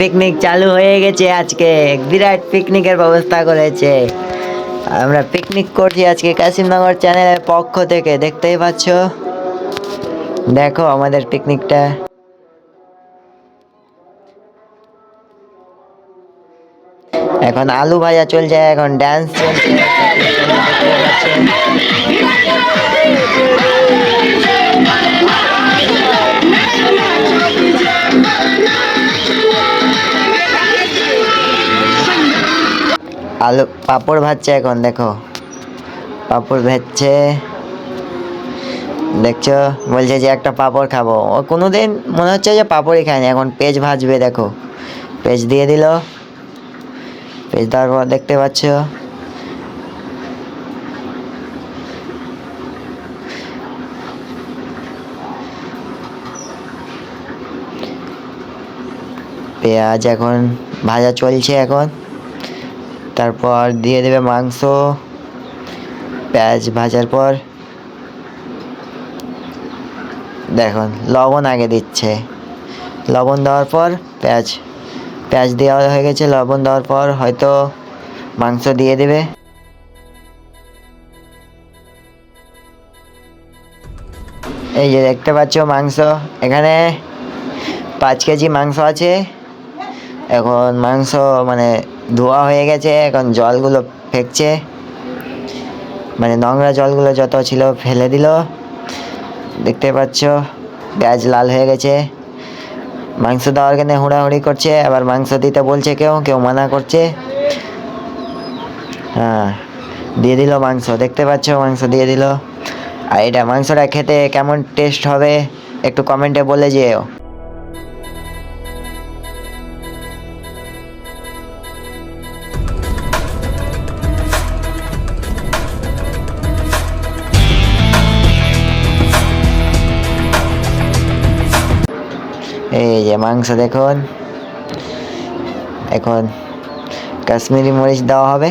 Picnic চালু হয়ে গেছে। আজকে বিরাট পিকনিকের ব্যবস্থা করেছে। আমরা পিকনিক করছি আজকে কাশিমনগর চ্যানেলের পক্ষ থেকে, দেখতেই পাচ্ছ। দেখো আমাদের পিকনিকটা। এখন আলু ভাজা চলছে, এখন ডান্স চলছে। আলু পাঁপড় ভাজছে এখন, দেখো পাঁপড় ভাজছে, দেখছো। বলছে যে একটা পাঁপড় খাবো। ও কোনোদিন মনে হচ্ছে যে পাঁপড়ই খায়নি। এখন পেঁয়াজ ভাজবে, দেখো পেঁয়াজ দিয়ে দিল। পেঁয়াজ দেওয়ার পর দেখতে পাচ্ছ পেঁয়াজ এখন ভাজা চলছে এখন। তারপর দিয়ে দেবে মাংস। পেঁয়াজ ভাজার পর দেখুন লবণ আগে দিচ্ছে। লবণ দেওয়ার পর পেঁয়াজ দেওয়া হয়ে গেছে। লবণ দেওয়ার পর হয়তো মাংস দিয়ে দেবে। এই যে দেখতে পাচ্ছ মাংস, এখানে 5 কেজি মাংস আছে। এখন মাংস মানে ধোয়া হয়ে গেছে, এখন জলগুলো ফেকছে, মানে নোংরা জলগুলো যত ছিল ফেলে দিল। দেখতে পাচ্ছ পেঁয়াজ লাল হয়ে গেছে। মাংস দেওয়ার জন্য হুড়াহুড়ি করছে, আবার মাংস দিতে বলছে, কেউ কেউ মানা করছে। হ্যাঁ, দিয়ে দিল মাংস, দেখতে পাচ্ছ মাংস দিয়ে দিল। আর এটা মাংসটা খেতে কেমন টেস্ট হবে একটু কমেন্টে বলে যেও। এই যে মাংস দেখুন, এখন কাশ্মীরি মরিচ দেওয়া হবে।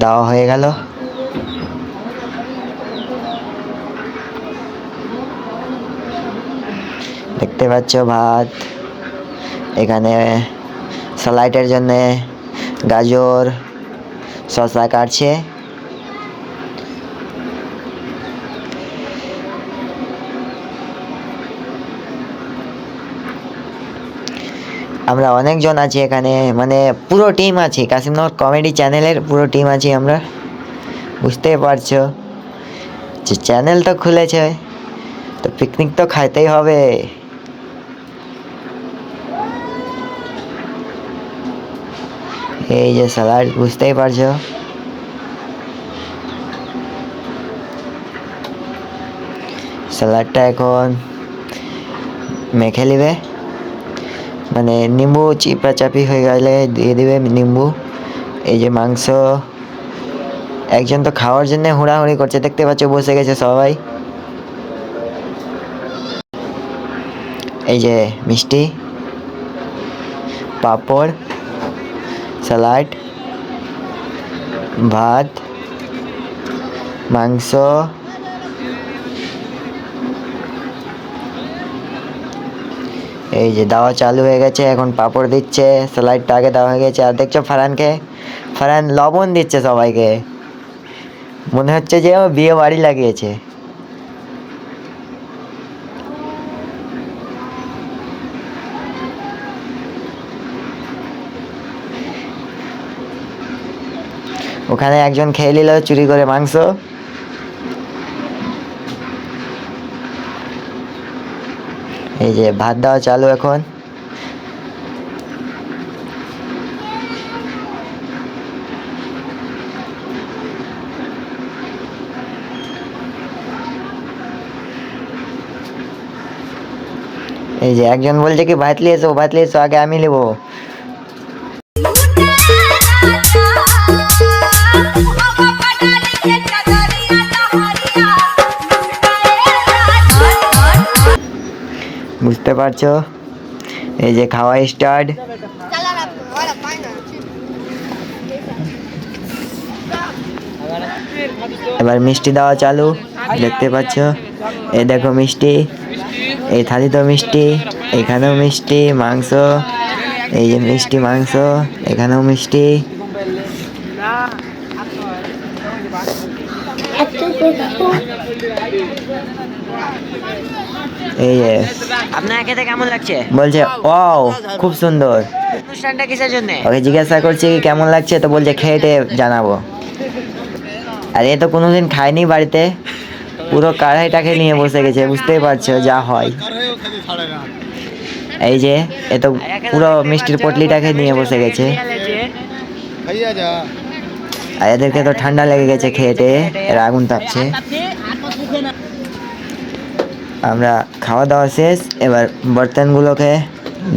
দেওয়া হয়ে গেল। দেখতে পাচ্ছ ভাত। এখানে স্যালাডের জন্যে গাজর শসা কাটছে। আমরা অনেকজন আছি এখানে, মানে পুরো টিম আছি, কাশিমনগর কমেডি চ্যানেলের পুরো টিম আছি আমরা। বুঝতেই পারছো যে চ্যানেল তো খুলেছে, তো পিকনিক তো খাইতেই হবে। এই যে স্যালাড, বুঝতেই পারছো। স্যালাডটা এখন মেখে নিবে, মানে নিম্বু চিপাচাপি হয়ে গেলে দিয়ে দিবে নিম্বু। এই যে মাংস, একজন তো খাওয়ার জন্য হুড়াহুড়ি করছে, দেখতে পাচ্ছ বসে গেছে সবাই। এই যে মিষ্টি, পাঁপড়, স্যালাড, ভাত, মাংস, এই যে দেওয়া চালু হয়ে গেছে। এখন পাঁপড় দিচ্ছে, স্যালাডটা আগে দেওয়া হয়ে গেছে। আর দেখছো ফারহান লবণ দিচ্ছে সবাইকে, মনে হচ্ছে যে ও বিয়ে বাড়ি লাগিয়েছে। ওখানে একজন খেয়ে নিল চুরি করে মাংস। এই যে ভাত দেওয়া চালু এখন। এই যে একজন বলছে কি ভাত লিয়েছো আগে আমি নেবো। বুঝতে পারছো, এই যে খাওয়া স্টার্ট। এবার মিষ্টি দেওয়া চালু, দেখতে পাচ্ছ। এই দেখো মিষ্টি, এই থালি তো মিষ্টি। এখানেও মিষ্টি মাংস, এই যে মিষ্টি মাংস, এখানেও মিষ্টি। এই যে আপনার খেতে কেমন লাগছে? বলছে ওয়াও খুব সুন্দর। অনুষ্ঠানটা কিসের জন্য? ওকে জিজ্ঞাসা করছি কি কেমন লাগছে, তো বলছে খেয়ে জানাবো। আর এ তো কোনোদিন খায়নি বাড়িতে, পুরো কড়াইটাকে নিয়ে বসে গেছে, বুঝতেই পারছো যা হয়। এই যে এ তো পুরো মিষ্টির পটলিটাকে নিয়ে বসে গেছে। আর এদেরকে তো ঠান্ডা লেগে গেছে খেয়ে টেয়ে, এরা আগুন তাপছে। আমরা খাওয়া দাওয়া শেষ, এবার বর্তনগুলোকে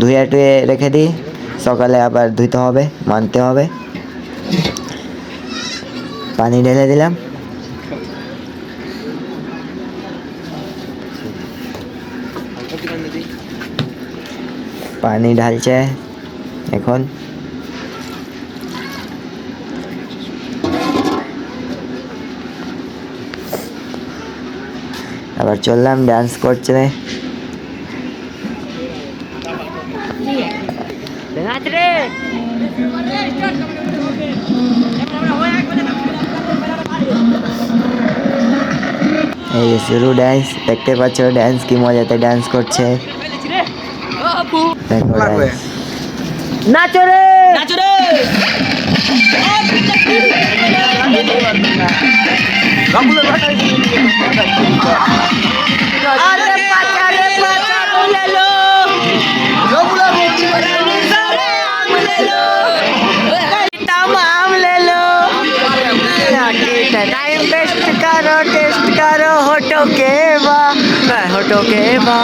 ধুয়ে টুয়ে রেখে দিই, সকালে আবার ধুইতে হবে, মানতে হবে। পানি ঢেলে দিলাম। পানি ঢালছে এখন। আবার চললাম, ডান্স করছে। এই যে শুরু ডান্স, দেখতে পাচ্ছ ডান্স কি মজাতে ডান্স করছে। দেখো dance। নাচো রে নাচো রে। আরে পাচা রে পাচা বলে লো রবুলা বলছি রে আম ले लो तमाम ले लो। टाइम टेस्ट करो होटो के बा